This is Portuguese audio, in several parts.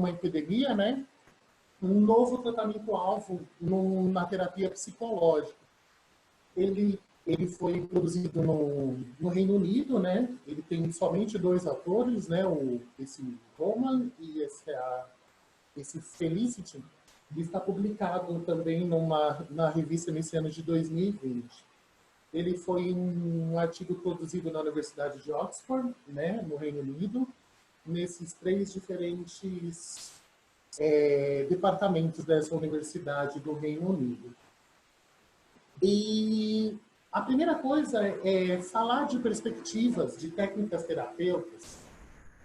uma epidemia, né, um novo tratamento-alvo na terapia psicológica. Ele foi produzido no Reino Unido, né? Ele tem somente 2 autores, né? Esse Roman e esse Felicity. Ele está publicado também na revista nesse ano de 2020. Ele foi um artigo produzido na Universidade de Oxford, né? No Reino Unido, nesses 3 diferentes departamentos dessa universidade do Reino Unido. E a primeira coisa é falar de perspectivas, de técnicas terapêuticas,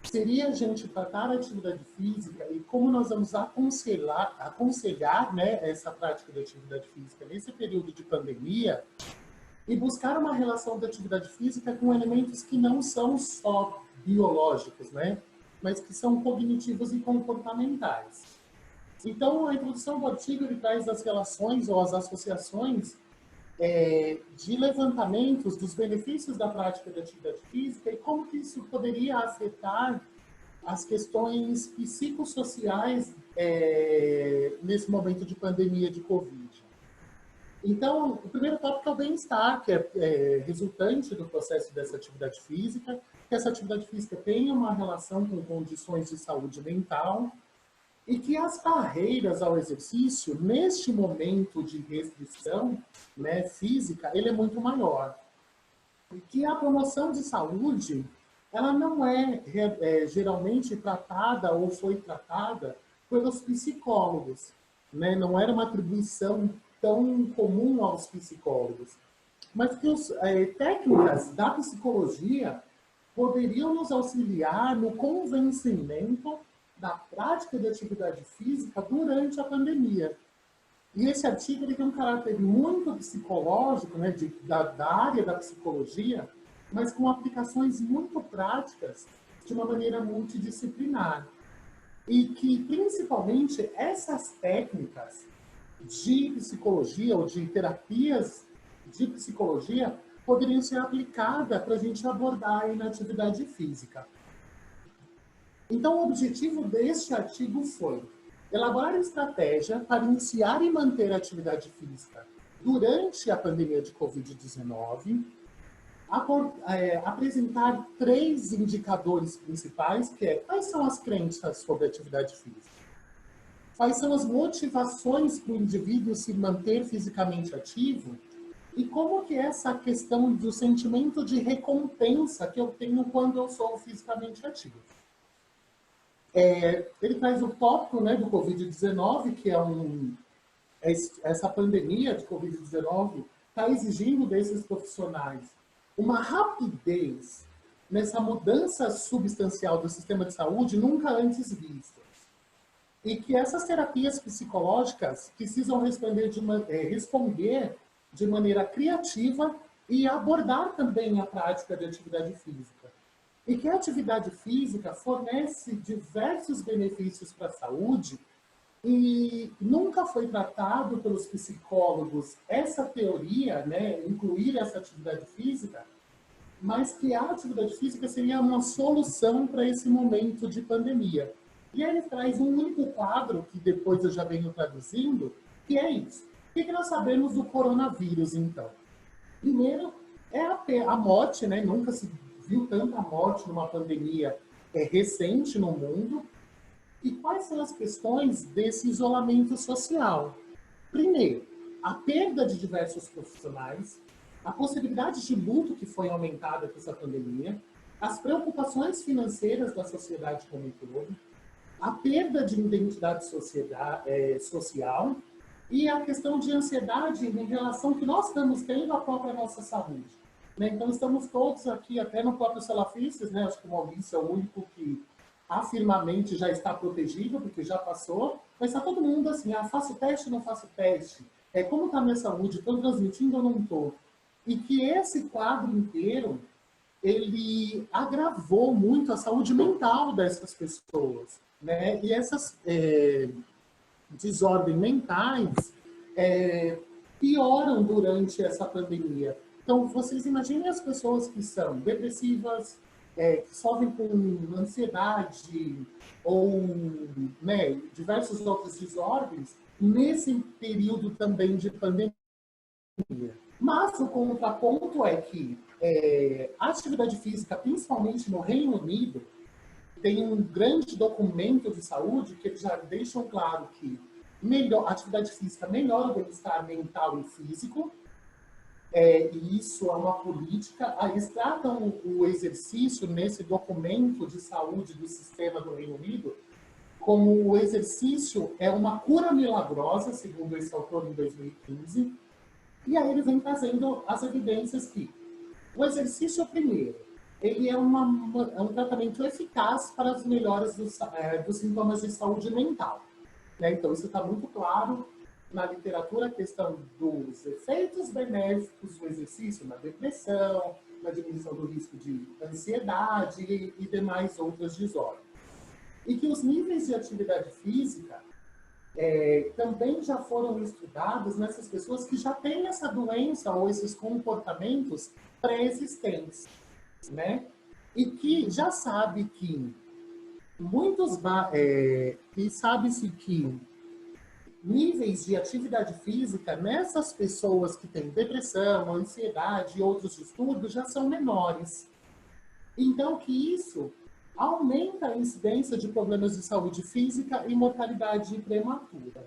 seria a gente tratar a atividade física e como nós vamos aconselhar, né, essa prática de atividade física nesse período de pandemia e buscar uma relação da atividade física com elementos que não são só biológicos, né, mas que são cognitivos e comportamentais. Então, a introdução do artigo ele traz as relações ou as associações de levantamentos dos benefícios da prática de atividade física e como que isso poderia afetar as questões psicossociais nesse momento de pandemia de Covid. Então, o primeiro tópico é o bem-estar, que é resultante do processo dessa atividade física, que essa atividade física tenha uma relação com condições de saúde mental, e que as barreiras ao exercício, neste momento de restrição, né, física, ele é muito maior. E que a promoção de saúde, ela não geralmente tratada ou foi tratada pelos psicólogos, né? Não era uma atribuição tão comum aos psicólogos. Mas que as técnicas da psicologia poderiam nos auxiliar no convencimento da prática de atividade física durante a pandemia. E esse artigo ele tem um caráter muito psicológico, né, da área da psicologia, mas com aplicações muito práticas de uma maneira multidisciplinar. E que, principalmente, essas técnicas de psicologia ou de terapias de psicologia poderiam ser aplicadas para a gente abordar a inatividade física. Então, o objetivo deste artigo foi elaborar estratégia para iniciar e manter a atividade física durante a pandemia de Covid-19, apresentar 3 indicadores principais, que é quais são as crenças sobre a atividade física, quais são as motivações para o indivíduo se manter fisicamente ativo e como que é essa questão do sentimento de recompensa que eu tenho quando eu sou fisicamente ativo. Ele traz o tópico, né, do Covid-19, que essa pandemia de Covid-19 está exigindo desses profissionais uma rapidez nessa mudança substancial do sistema de saúde nunca antes vista. E que essas terapias psicológicas precisam responder de maneira criativa e abordar também a prática de atividade física. E que a atividade física fornece diversos benefícios para a saúde e nunca foi tratado pelos psicólogos essa teoria, né, incluir essa atividade física, mas que a atividade física seria uma solução para esse momento de pandemia. E aí ele traz um único quadro, que depois eu já venho traduzindo, que é isso. O que nós sabemos do coronavírus, então? Primeiro, é a morte, né? Nunca se viu tanta morte numa pandemia recente no mundo. E quais são as questões desse isolamento social? Primeiro, a perda de diversos profissionais, a possibilidade de luto que foi aumentada com essa pandemia, as preocupações financeiras da sociedade como um todo, a perda de identidade social e a questão de ansiedade em relação que nós estamos tendo à própria nossa saúde. Né? Então, estamos todos aqui, até no próprio Salafistas, né? Acho que o Maurício é o único que afirmamente já está protegido, porque já passou, mas está todo mundo assim, faço teste ou não faço teste? Como está a minha saúde? Estou transmitindo ou não estou? E que esse quadro inteiro, ele agravou muito a saúde mental dessas pessoas, né? E essas desordens mentais pioram durante essa pandemia. Então, vocês imaginem as pessoas que são depressivas, que sofrem com ansiedade ou, né, diversos outros desordens, nesse período também de pandemia. Mas o contraponto é que a atividade física, principalmente no Reino Unido, tem um grande documento de saúde que eles já deixam claro que a atividade física melhora o bem-estar mental e físico, e isso é uma política. Eles tratam o exercício nesse documento de saúde do sistema do Reino Unido como o exercício é uma cura milagrosa, segundo esse autor em 2015, e aí ele vem trazendo as evidências que o exercício, primeiro, ele é um tratamento eficaz para as melhoras dos sintomas de saúde mental. Né? Então, isso está muito claro na literatura, a questão dos efeitos benéficos do exercício na depressão, na diminuição do risco de ansiedade e demais outras desordens. E que os níveis de atividade física também já foram estudados nessas pessoas que já têm essa doença ou esses comportamentos pré-existentes, né? E que já sabe que e sabe-se que níveis de atividade física nessas pessoas que têm depressão, ansiedade e outros distúrbios já são menores. Então, que isso aumenta a incidência de problemas de saúde física e mortalidade prematura.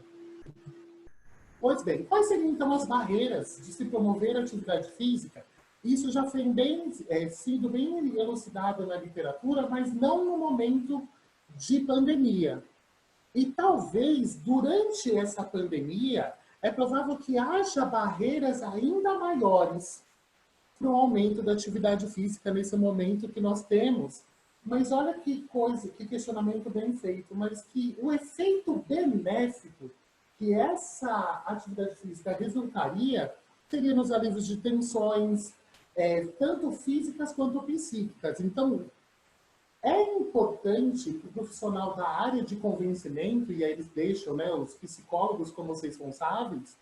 Pois bem, quais seriam então as barreiras de se promover a atividade física? Isso já foi sido bem elucidado na literatura, mas não no momento de pandemia. E talvez durante essa pandemia é provável que haja barreiras ainda maiores para o aumento da atividade física nesse momento que nós temos. Mas olha que coisa, que questionamento bem feito, mas que o efeito benéfico que essa atividade física resultaria seria nos alívios de tensões, tanto físicas quanto psíquicas. Então, é importante que o profissional da área de convencimento, e aí eles deixam, né, os psicólogos como os responsáveis,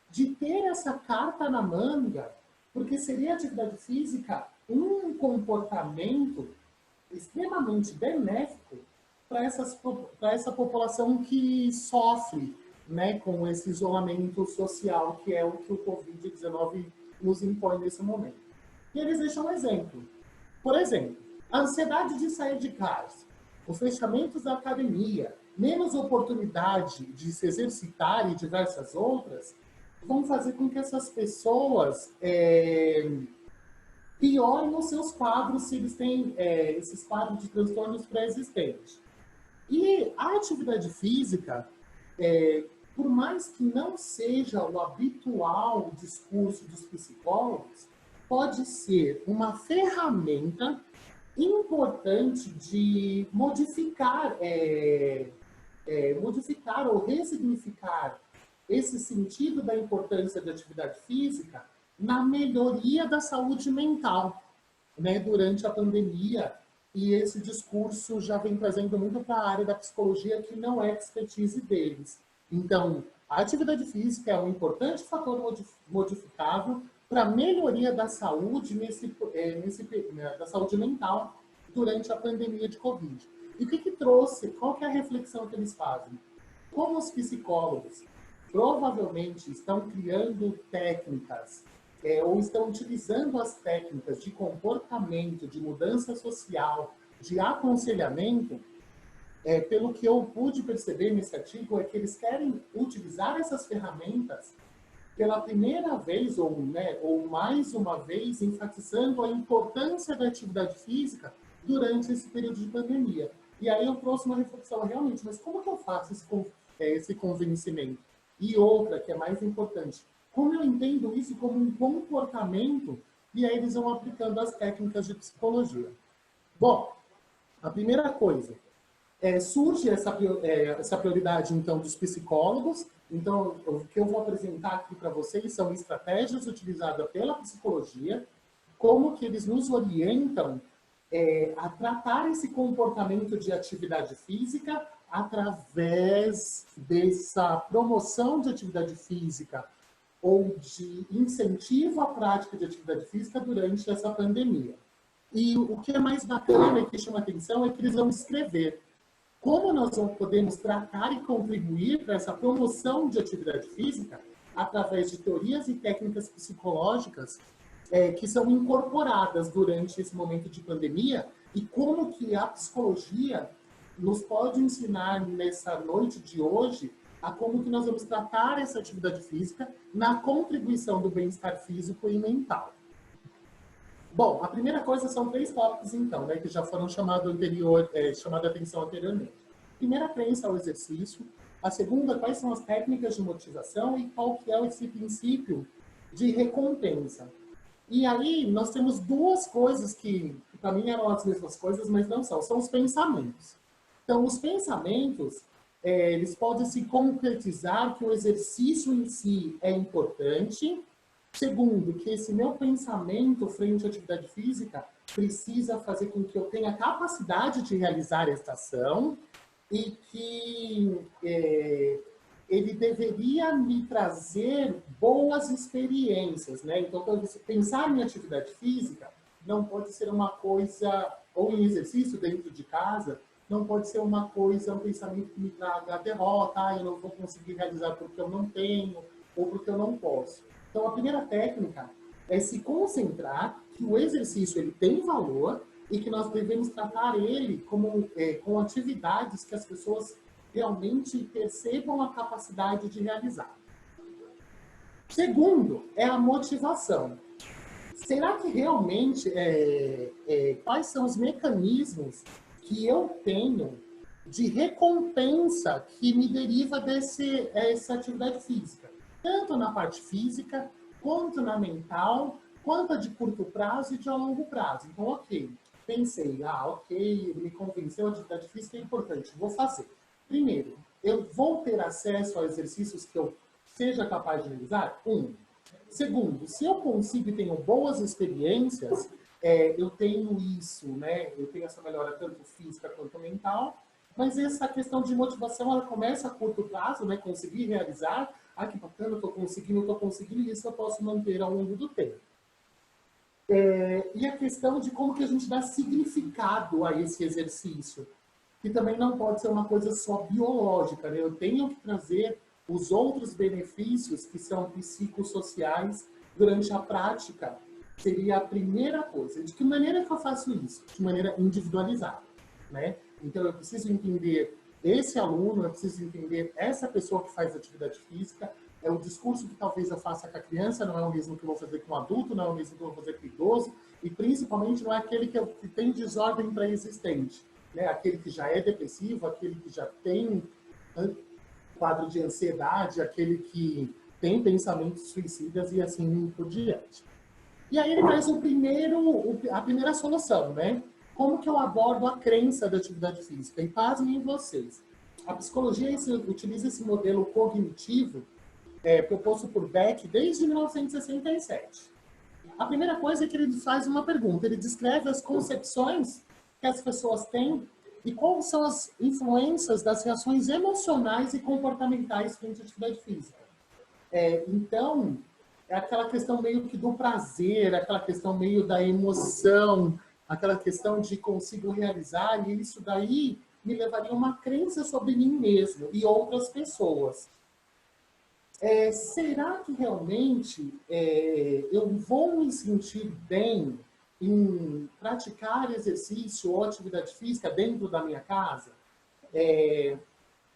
de ter essa carta na manga, porque seria a atividade física um comportamento extremamente benéfico para essa população que sofre, né, com esse isolamento social, que é o que o Covid-19 nos impõe nesse momento. E eles deixam um exemplo. Por exemplo, a ansiedade de sair de casa, os fechamentos da academia, menos oportunidade de se exercitar e diversas outras, vão fazer com que essas pessoas piorem os seus quadros se eles têm esses quadros de transtornos pré-existentes. E a atividade física, por mais que não seja o habitual discurso dos psicólogos, pode ser uma ferramenta importante de modificar ou ressignificar esse sentido da importância da atividade física na melhoria da saúde mental, né, durante a pandemia. E esse discurso já vem trazendo muito para a área da psicologia, que não é expertise deles. Então, a atividade física é um importante fator modificável para a melhoria da saúde, da saúde mental durante a pandemia de Covid. E o que trouxe? Qual que é a reflexão que eles fazem? Como os psicólogos provavelmente estão criando técnicas ou estão utilizando as técnicas de comportamento, de mudança social, de aconselhamento, pelo que eu pude perceber nesse artigo, é que eles querem utilizar essas ferramentas pela primeira vez, ou mais uma vez, enfatizando a importância da atividade física durante esse período de pandemia. E aí eu trouxe uma reflexão, realmente, mas como que eu faço esse convencimento? E outra, que é mais importante, como eu entendo isso como um comportamento, e aí eles vão aplicando as técnicas de psicologia. Bom, a primeira coisa, surge essa prioridade, então, dos psicólogos. Então, o que eu vou apresentar aqui para vocês são estratégias utilizadas pela psicologia, como que eles nos orientam a tratar esse comportamento de atividade física através dessa promoção de atividade física ou de incentivo à prática de atividade física durante essa pandemia. E o que é mais bacana e que chama atenção é que eles vão descrever como nós podemos tratar e contribuir para essa promoção de atividade física através de teorias e técnicas psicológicas que são incorporadas durante esse momento de pandemia e como que a psicologia nos pode ensinar nessa noite de hoje a como que nós vamos tratar essa atividade física na contribuição do bem-estar físico e mental. Bom, a primeira coisa são 3 tópicos, então, né, que já foram chamado a atenção anteriormente. Primeira, crença ao exercício. A segunda, quais são as técnicas de motivação e qual que é esse princípio de recompensa. E aí, nós temos 2 coisas que para mim eram as mesmas coisas, mas não são. São os pensamentos. Então, os pensamentos, eles podem se concretizar que o exercício em si é importante. Segundo, que esse meu pensamento frente à atividade física precisa fazer com que eu tenha capacidade de realizar esta ação e que ele deveria me trazer boas experiências, né? Então, pensar em atividade física não pode ser uma coisa, ou em exercício dentro de casa, não pode ser uma coisa, um pensamento que me traga a derrota, eu não vou conseguir realizar porque eu não tenho, ou porque eu não posso. Então, a primeira técnica é se concentrar que o exercício ele tem valor e que nós devemos tratar ele como, com atividades que as pessoas realmente percebam a capacidade de realizar. Segundo, é a motivação. Será que realmente, quais são os mecanismos que eu tenho de recompensa que me deriva dessa atividade física? Tanto na parte física, quanto na mental, quanto a de curto prazo e de longo prazo. Então, ok, pensei, ok, me convenceu, a atividade física é importante, vou fazer. Primeiro, eu vou ter acesso a exercícios que eu seja capaz de realizar? Segundo, se eu consigo e tenho boas experiências, eu tenho isso, né? Eu tenho essa melhora tanto física quanto mental, mas essa questão de motivação, ela começa a curto prazo, né? Conseguir realizar, que bacana, estou conseguindo, e isso eu posso manter ao longo do tempo. E a questão de como que a gente dá significado a esse exercício, que também não pode ser uma coisa só biológica, né? Eu tenho que trazer os outros benefícios que são psicossociais durante a prática. Seria a primeira coisa. De que maneira que eu faço isso? De maneira individualizada, né? Então, eu preciso entender esse aluno, eu preciso entender essa pessoa que faz atividade física, é o discurso que talvez eu faça com a criança, não é o mesmo que eu vou fazer com o adulto, não é o mesmo que eu vou fazer com o idoso, e principalmente não é aquele que tem desordem pré-existente, né? Aquele que já é depressivo, aquele que já tem quadro de ansiedade, aquele que tem pensamentos suicidas e assim por diante. E aí ele traz a primeira solução, né? Como que eu abordo a crença da atividade física? E pasmem vocês. A psicologia utiliza esse modelo cognitivo proposto por Beck desde 1967. A primeira coisa é que ele faz uma pergunta. Ele descreve as concepções que as pessoas têm e quais são as influências das reações emocionais e comportamentais frente à atividade física. Então, é aquela questão meio que do prazer, aquela questão meio da emoção, aquela questão de consigo realizar, e isso daí me levaria a uma crença sobre mim mesmo e outras pessoas. Será que realmente eu vou me sentir bem em praticar exercício ou atividade física dentro da minha casa?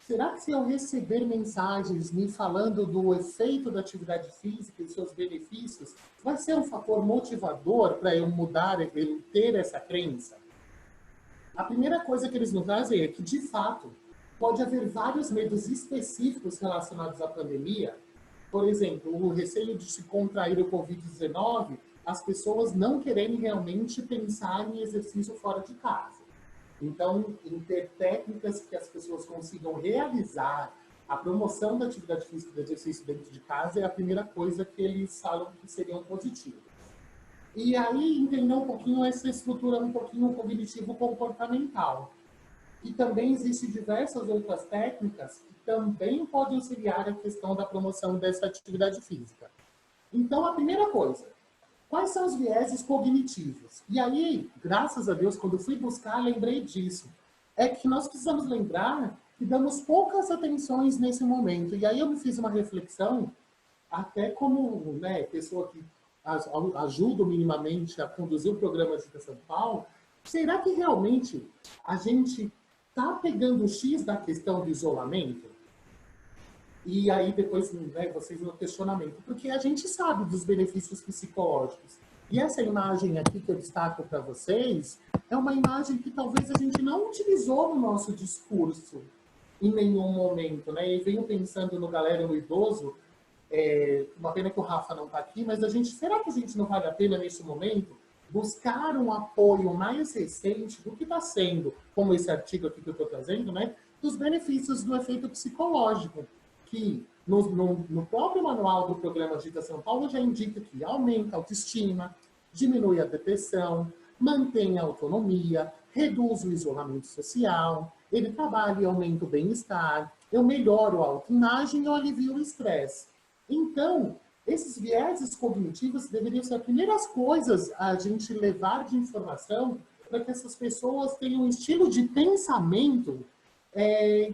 Será que se eu receber mensagens me falando do efeito da atividade física e seus benefícios, vai ser um fator motivador para eu mudar, eu ter essa crença? A primeira coisa que eles nos trazem é que, de fato, pode haver vários medos específicos relacionados à pandemia. Por exemplo, o receio de se contrair o Covid-19, as pessoas não quererem realmente pensar em exercício fora de casa. Então, em ter técnicas que as pessoas consigam realizar a promoção da atividade física e do exercício dentro de casa é a primeira coisa que eles falam que seriam positivas. E aí, entender um pouquinho essa estrutura, um pouquinho cognitivo-comportamental. E também existem diversas outras técnicas que também podem auxiliar a questão da promoção dessa atividade física. Então, a primeira coisa, Quais são os vieses cognitivos? E aí, graças a Deus, quando eu fui buscar, lembrei disso. É que nós precisamos lembrar que damos poucas atenções nesse momento. E aí eu me fiz uma reflexão, até como, né, pessoa que ajuda minimamente a conduzir o programa de São Paulo, será que realmente a gente está pegando o X da questão do isolamento? E aí depois, né, vocês no questionamento, porque a gente sabe dos benefícios psicológicos. E essa imagem aqui que eu destaco para vocês é uma imagem que talvez a gente não utilizou no nosso discurso em nenhum momento, né? E venho pensando no galera, no idoso, uma pena que o Rafa não está aqui, mas será que a gente não vale a pena nesse momento buscar um apoio mais recente do que está sendo, como esse artigo aqui que eu estou trazendo, né? Dos benefícios do efeito psicológico, que no próprio manual do programa Agita São Paulo já indica que aumenta a autoestima, diminui a depressão, mantém a autonomia, reduz o isolamento social, ele trabalha e aumenta o bem-estar, eu melhoro a autoimagem e eu alivio o estresse. Então, esses vieses cognitivos deveriam ser as primeiras coisas a gente levar de informação para que essas pessoas tenham um estilo de pensamento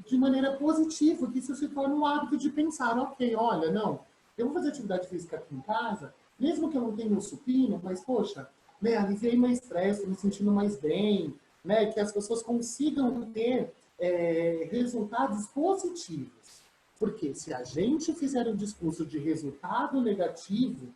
de maneira positiva, que isso se torne um hábito de pensar, ok, olha, não, eu vou fazer atividade física aqui em casa, mesmo que eu não tenha o supino, mas, poxa, né, aliviei meu estresse, estou me sentindo mais bem, né, que as pessoas consigam ter resultados positivos. Porque se a gente fizer um discurso de resultado negativo,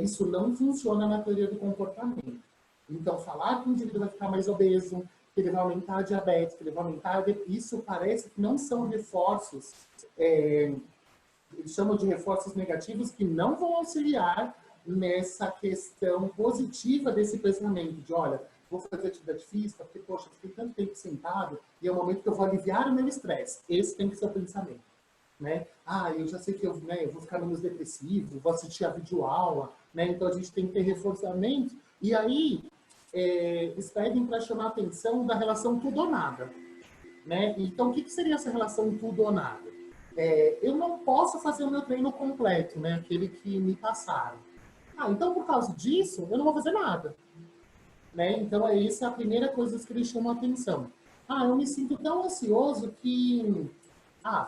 isso não funciona na teoria do comportamento. Então, falar que o indivíduo vai ficar mais obeso, que ele vai aumentar a diabetes, que ele vai aumentar... Isso parece que não são reforços, eles chamam de reforços negativos que não vão auxiliar nessa questão positiva desse pensamento, de olha, vou fazer atividade física, porque, poxa, fiquei tanto tempo sentado, e é o momento que eu vou aliviar o meu estresse. Esse tem que ser o pensamento. Né? Eu já sei que eu vou ficar menos depressivo, vou assistir a videoaula, né? Então a gente tem que ter reforçamento. E aí, eles pedem para chamar a atenção da relação tudo ou nada. Né? Então, o que seria essa relação tudo ou nada? Eu não posso fazer o meu treino completo, né? Aquele que me passaram. Então, por causa disso, eu não vou fazer nada. Né? Então, essa é a primeira coisa que eles chamam a atenção. Eu me sinto tão ansioso que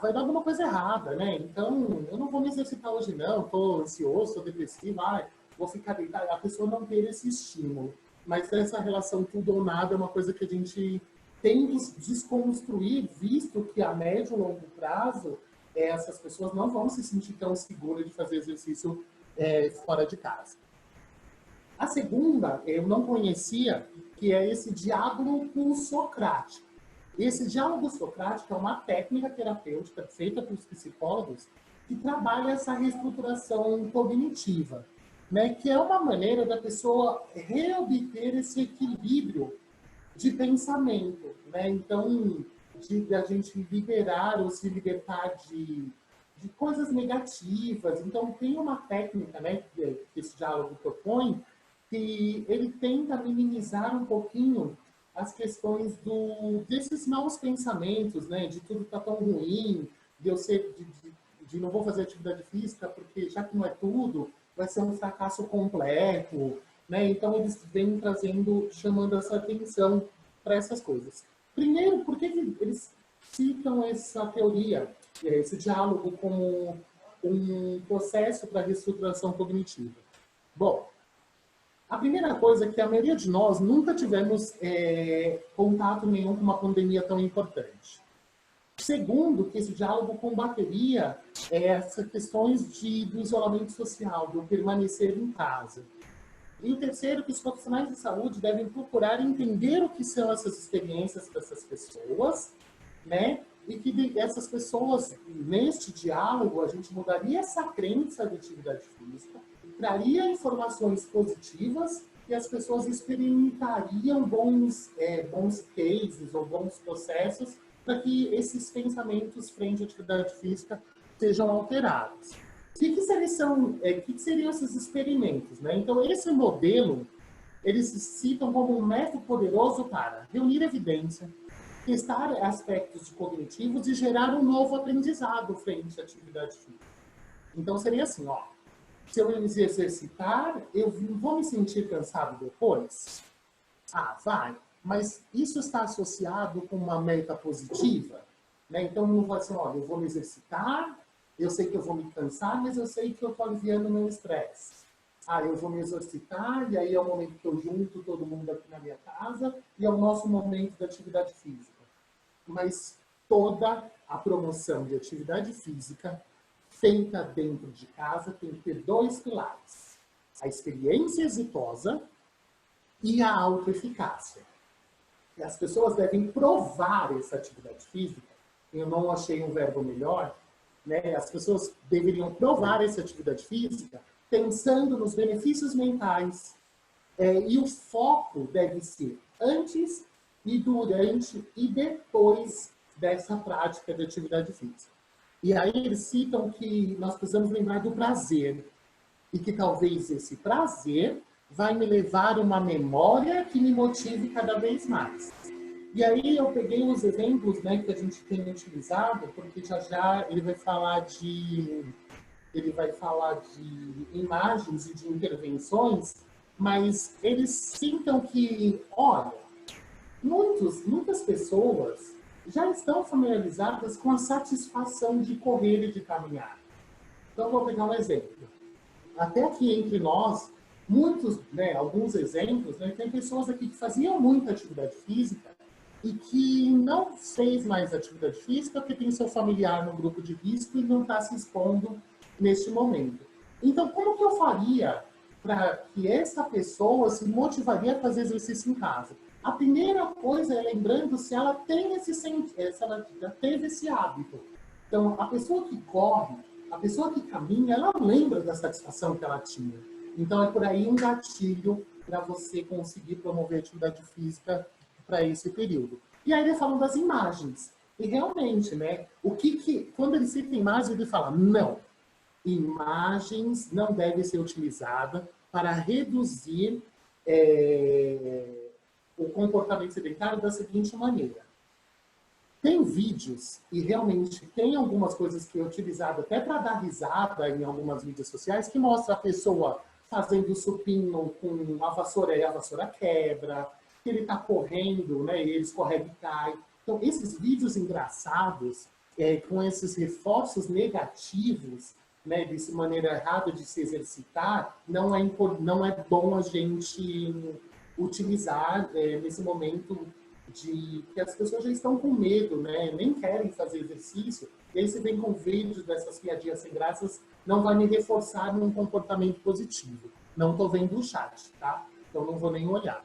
vai dar alguma coisa errada, né? Então, eu não vou me exercitar hoje não, estou ansioso, estou depressivo, vou ficar deitado. A pessoa não ter esse estímulo. Mas essa relação tudo ou nada é uma coisa que a gente tem que desconstruir, visto que a médio e longo prazo, essas pessoas não vão se sentir tão seguras de fazer exercício fora de casa. A segunda, eu não conhecia, que é esse diálogo socrático. Esse diálogo socrático é uma técnica terapêutica feita pelos psicólogos que trabalha essa reestruturação cognitiva, né? Que é uma maneira da pessoa reobter esse equilíbrio de pensamento, né? Então, de a gente liberar ou se libertar de coisas negativas. Então, tem uma técnica, né, que esse diálogo propõe, que ele tenta minimizar um pouquinho as questões desses maus pensamentos, né? De tudo tá tão ruim, de eu ser, de não vou fazer atividade física, porque já que não é tudo, vai ser um fracasso completo, né? Então, eles vêm chamando essa atenção para essas coisas. Primeiro, por que eles citam essa teoria, esse diálogo como um processo para reestruturação cognitiva? Bom, a primeira coisa é que a maioria de nós nunca tivemos contato nenhum com uma pandemia tão importante. Segundo, que esse diálogo combateria essas questões do isolamento social, do permanecer em casa. E o terceiro, que os profissionais de saúde devem procurar entender o que são essas experiências dessas pessoas, né? E que essas pessoas, neste diálogo, a gente mudaria essa crença de atividade física, traria informações positivas e as pessoas experimentariam bons cases ou bons processos para que esses pensamentos frente à atividade física sejam alterados. O que seriam esses experimentos? Né? Então, esse modelo, eles citam como um método poderoso para reunir evidência, testar aspectos cognitivos e gerar um novo aprendizado frente à atividade física. Então, seria assim, Se eu me exercitar, eu vou me sentir cansado depois? Ah, vai. Mas isso está associado com uma meta positiva? Né? Então, não vai ser, olha, eu vou me exercitar, eu sei que eu vou me cansar, mas eu sei que eu estou aliviando o meu estresse. Ah, eu vou me exercitar, e aí é o momento que eu junto todo mundo aqui na minha casa, e é o nosso momento de atividade física. Mas toda a promoção de atividade física feita dentro de casa tem que ter 2 pilares: a experiência exitosa e a autoeficácia. E as pessoas devem provar essa atividade física. Eu não achei um verbo melhor, né? As pessoas deveriam provar essa atividade física pensando nos benefícios mentais. E o foco deve ser antes e durante e depois dessa prática de atividade física. E aí eles citam que nós precisamos lembrar do prazer, e que talvez esse prazer vai me levar a uma memória que me motive cada vez mais. E aí eu peguei os exemplos, né, que a gente tem utilizado, porque já ele vai falar de imagens e de intervenções, mas eles citam que, olha, muitas pessoas já estão familiarizadas com a satisfação de correr e de caminhar. Então, eu vou pegar um exemplo. Até aqui entre nós, alguns exemplos, né, tem pessoas aqui que faziam muita atividade física e que não fez mais atividade física porque tem seu familiar no grupo de risco e não está se expondo neste momento. Então, como que eu faria para que essa pessoa se motivaria a fazer exercício em casa? A primeira coisa é lembrando se ela tem se ela já teve esse hábito. Então, a pessoa que corre, a pessoa que caminha, ela lembra da satisfação que ela tinha. Então, é por aí um gatilho para você conseguir promover atividade física para esse período. E aí ele fala das imagens. E realmente, né, quando ele cita imagem, ele fala, não, imagens não devem ser utilizadas para reduzir o comportamento sedentário da seguinte maneira. Tem vídeos, e realmente tem algumas coisas que é utilizado até para dar risada em algumas mídias sociais, que mostra a pessoa fazendo supino com a vassoura e a vassoura quebra, que ele está correndo, né, e ele escorrega e cai. Então, esses vídeos engraçados, com esses reforços negativos, né, dessa maneira errada de se exercitar, não é bom a gente utilizar nesse momento de que as pessoas já estão com medo, né, nem querem fazer exercício, e aí você vem com vídeos dessas piadinhas sem graças, não vai me reforçar num comportamento positivo. Não estou vendo o chat, tá? Então não vou nem olhar.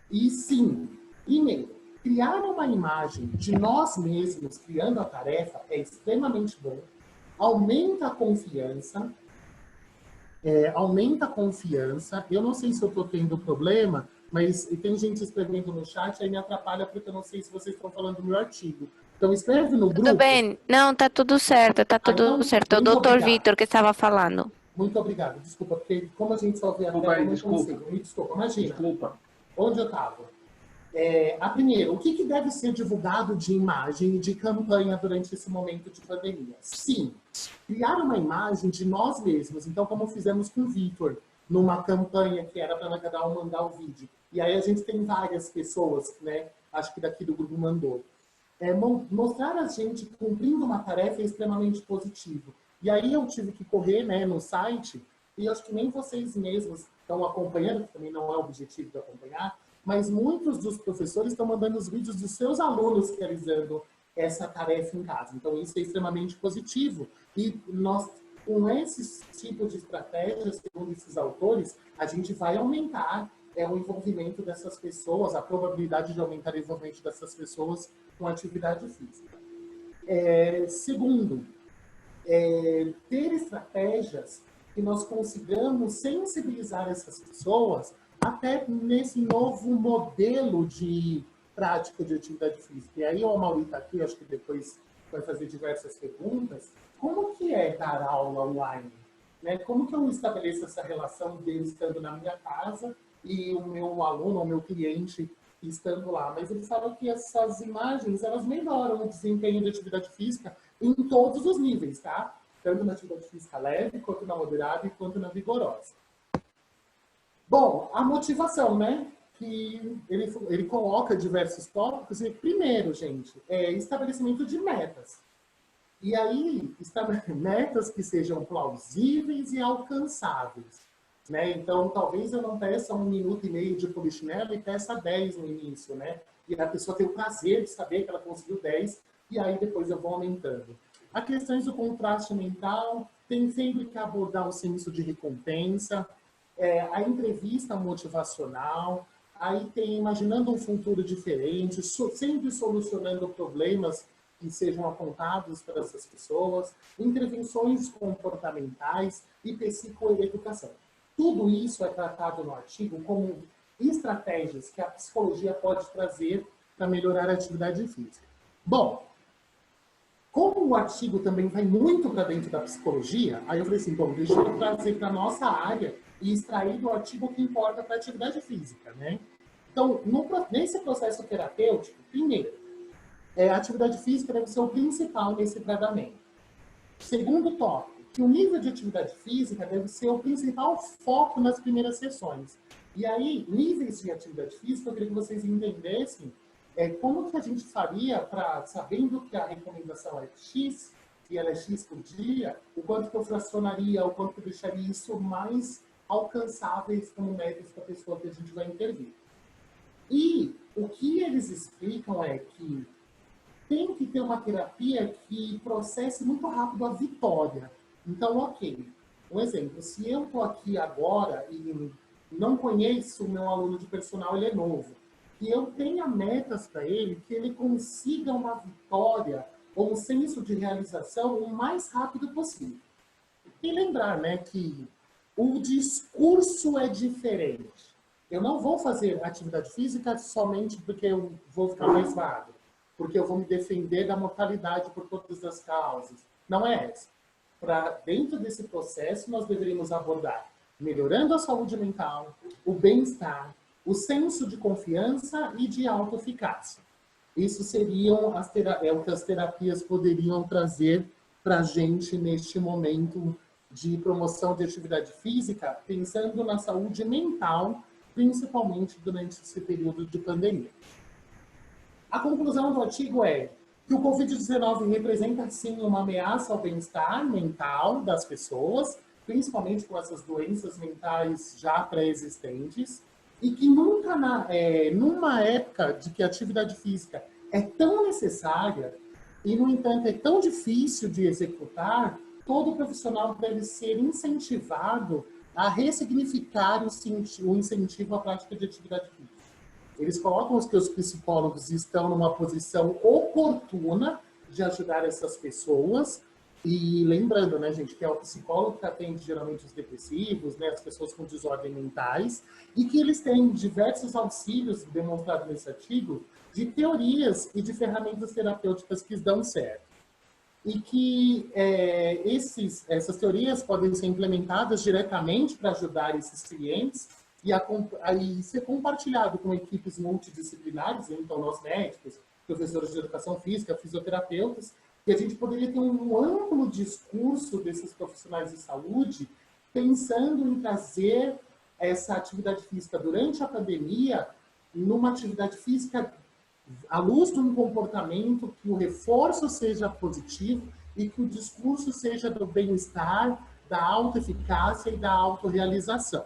E sim, primeiro, criar uma imagem de nós mesmos criando a tarefa é extremamente bom, aumenta a confiança, Eu não sei se eu estou tendo problema, mas tem gente escrevendo no chat, aí me atrapalha porque eu não sei se vocês estão falando do meu artigo. Então escreve no grupo. Tudo bem? Não, tá tudo certo, tá tudo então, certo. É o muito doutor obrigado. Vitor que estava falando. Muito obrigado. Desculpa, porque como a gente só vê a tela, eu não consigo. Me desculpa, imagina. Desculpa. Onde eu estava? A primeira, o que deve ser divulgado de imagem e de campanha durante esse momento de pandemia? Sim, criar uma imagem de nós mesmos. Então, como fizemos com o Vitor, numa campanha que era para cada um mandar o vídeo. E aí a gente tem várias pessoas, né? Acho que daqui do grupo mandou. Mostrar a gente cumprindo uma tarefa é extremamente positivo. E aí eu tive que correr, né, no site, e acho que nem vocês mesmos estão acompanhando, que também não é o objetivo de acompanhar, mas muitos dos professores estão mandando os vídeos dos seus alunos realizando essa tarefa em casa. Então, isso é extremamente positivo. E nós, com esse tipo de estratégia, segundo esses autores, a gente vai aumentar o envolvimento dessas pessoas, a probabilidade de aumentar o envolvimento dessas pessoas com atividade física. Segundo, ter estratégias que nós consigamos sensibilizar essas pessoas até nesse novo modelo de prática de atividade física. E aí o Amaury está aqui, acho que depois vai fazer diversas perguntas. Como que é dar aula online? Né? Como que eu estabeleço essa relação dele estando na minha casa e o meu aluno, o meu cliente estando lá? Mas ele fala que essas imagens, elas melhoram o desempenho de atividade física em todos os níveis, tá? tanto na atividade física leve, quanto na moderada e quanto na vigorosa. Bom, a motivação, né? Que ele coloca diversos tópicos. E, primeiro, gente, é estabelecimento de metas. E aí, metas que sejam plausíveis e alcançáveis. Né? Então, talvez eu não peça 1 minuto e meio de polichinelo e peça 10 no início, né? E a pessoa tem o prazer de saber que ela conseguiu 10, e aí depois eu vou aumentando. As questões do contraste mental, tem sempre que abordar o senso de recompensa, a entrevista motivacional, aí tem imaginando um futuro diferente, sempre solucionando problemas que sejam apontados para essas pessoas, intervenções comportamentais e psicoeducação. Tudo isso é tratado no artigo como estratégias que a psicologia pode trazer para melhorar a atividade física. Bom, como o artigo também vai muito para dentro da psicologia, aí eu falei assim, bom, deixa eu trazer para a nossa área e extrair do artigo o que importa para a atividade física, né? Então, nesse processo terapêutico, primeiro, a atividade física deve ser o principal nesse tratamento. Segundo tópico, que o nível de atividade física deve ser o principal foco nas primeiras sessões. E aí, níveis de atividade física, eu queria que vocês entendessem como que a gente faria para, sabendo que a recomendação é X, e ela é X por dia, o quanto que eu fracionaria, o quanto que eu deixaria isso mais alcançáveis como metas para a pessoa que a gente vai intervir. E o que eles explicam é que tem que ter uma terapia que processe muito rápido a vitória. Então, ok. Um exemplo, se eu estou aqui agora e não conheço o meu aluno de personal, ele é novo, que eu tenha metas para ele, que ele consiga uma vitória ou um senso de realização o mais rápido possível. E lembrar, né, que o discurso é diferente. Eu não vou fazer atividade física somente porque eu vou ficar mais magro, porque eu vou me defender da mortalidade por todas as causas. Não é essa. Para dentro desse processo, nós deveríamos abordar melhorando a saúde mental, o bem-estar, o senso de confiança e de autoeficácia. Isso seriam o que as terapias poderiam trazer para a gente neste momento de promoção de atividade física, pensando na saúde mental, principalmente durante esse período de pandemia. A conclusão do artigo é que o Covid-19 representa, sim, uma ameaça ao bem-estar mental das pessoas, principalmente com essas doenças mentais já pré-existentes, e que nunca, numa época de que a atividade física é tão necessária e, no entanto, é tão difícil de executar, todo profissional deve ser incentivado a ressignificar o incentivo à prática de atividade física. Eles colocam que os psicólogos estão numa posição oportuna de ajudar essas pessoas. E lembrando, né, gente, que é o psicólogo que atende geralmente os depressivos, né, as pessoas com desordens mentais, e que eles têm diversos auxílios demonstrados nesse artigo de teorias e de ferramentas terapêuticas que dão certo. E que essas teorias podem ser implementadas diretamente para ajudar esses clientes e ser compartilhado com equipes multidisciplinares, então nós médicos, professores de educação física, fisioterapeutas, e a gente poderia ter um amplo discurso desses profissionais de saúde, pensando em trazer essa atividade física durante a pandemia, numa atividade física à luz de um comportamento que o reforço seja positivo e que o discurso seja do bem-estar, da autoeficácia e da autorrealização.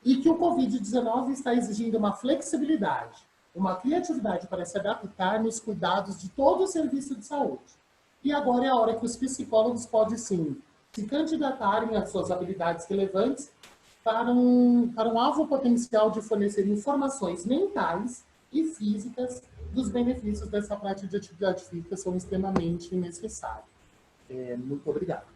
E que o Covid-19 está exigindo uma flexibilidade, uma criatividade para se adaptar nos cuidados de todo o serviço de saúde. E agora é a hora que os psicólogos podem, sim, se candidatarem às suas habilidades relevantes para um alvo potencial de fornecer informações mentais e físicas dos benefícios dessa prática de atividade física são extremamente necessários. Muito obrigado.